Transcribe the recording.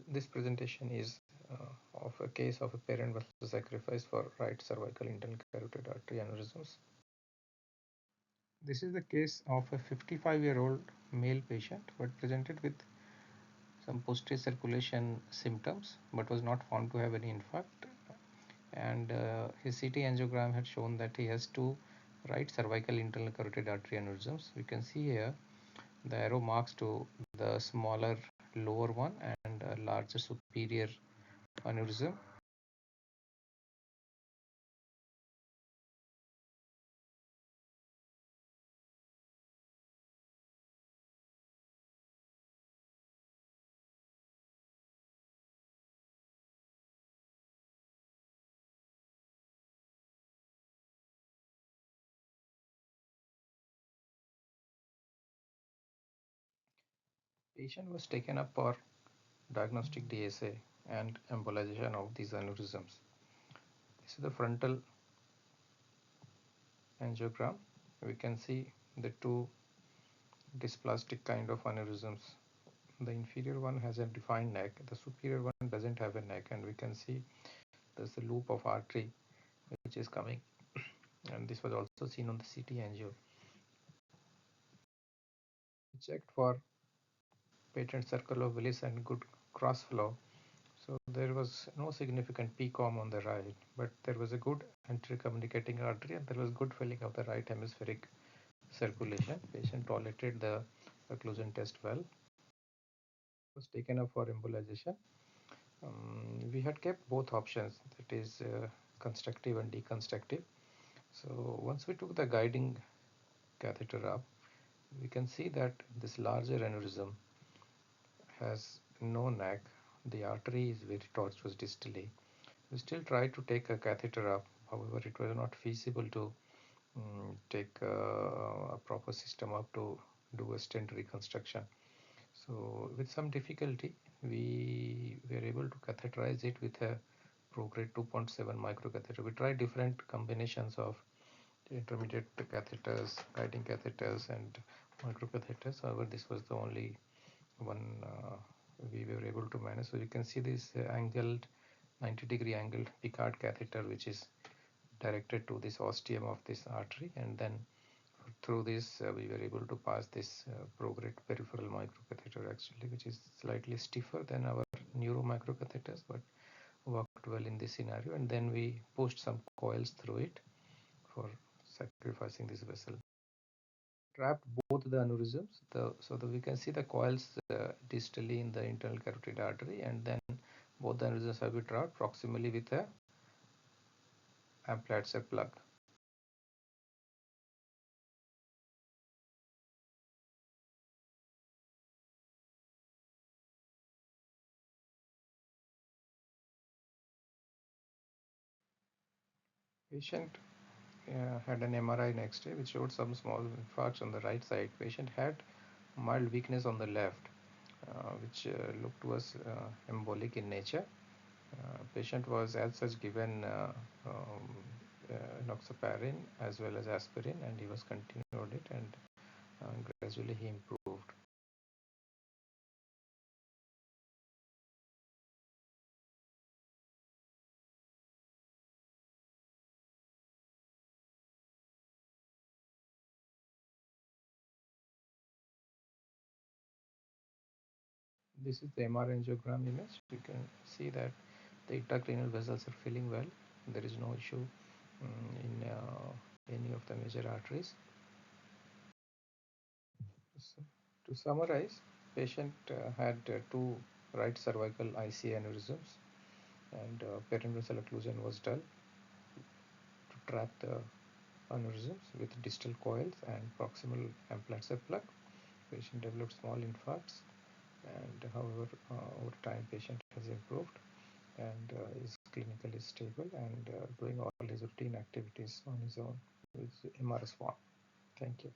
This presentation is of a case of a parent versus sacrifice for right cervical internal carotid artery aneurysms. This is the case of a 55-year-old male patient who had presented with some posterior circulation symptoms but was not found to have any infarct, and his CT angiogram had shown that he has two right cervical internal carotid artery aneurysms. We can see here the arrow marks to the smaller lower one and a larger superior aneurysm. Patient was taken up for diagnostic DSA and embolization of these aneurysms. This is the frontal angiogram. We can see the two dysplastic kind of aneurysms. The inferior one has a defined neck, the superior one doesn't have a neck, and we can see there's a loop of artery which is coming, and this was also seen on the CT angio. We checked for patent circle of Willis and good cross flow. So there was no significant PCOM on the right, but there was a good anterior communicating artery and there was good filling of the right hemispheric circulation. Patient tolerated the occlusion test well. Was taken up for embolization. We had kept both options, that is constructive and deconstructive. So once we took the guiding catheter up, we can see that this larger aneurysm has no neck. The artery is very tortuous distally. We still tried to take a catheter up, however it was not feasible to take a proper system up to do a stent reconstruction. So with some difficulty we were able to catheterize it with a ProGrade 2.7 microcatheter. We tried different combinations of intermediate catheters, guiding catheters and microcatheters. However, this was the only one we were able to manage. So you can see this angled 90-degree angled Picard catheter which is directed to this ostium of this artery, and then through this we were able to pass this ProGrade peripheral microcatheter actually, which is slightly stiffer than our neuro microcatheters but worked well in this scenario, and then we pushed some coils through it for sacrificing this vessel. Trapped both the aneurysms, so that we can see the coils distally in the internal carotid artery, and then both the aneurysms have been trapped proximally with a amplified plug. Patient had an MRI next day which showed some small infarcts on the right side. Patient had mild weakness on the left, which looked to us embolic in nature. Patient was as such given enoxaparin as well as aspirin, and he was continued it, and gradually he improved. This is the MR angiogram image. You can see that the intracranial vessels are filling well. There is no issue in any of the major arteries. So, to summarize, patient had two right cervical IC aneurysms, and parentvessel occlusion was done to trap the aneurysms with distal coils and proximal amplified plug. Patient developed small infarcts, and however over time patient has improved and is clinically stable and doing all his routine activities on his own with MRS1. Thank you.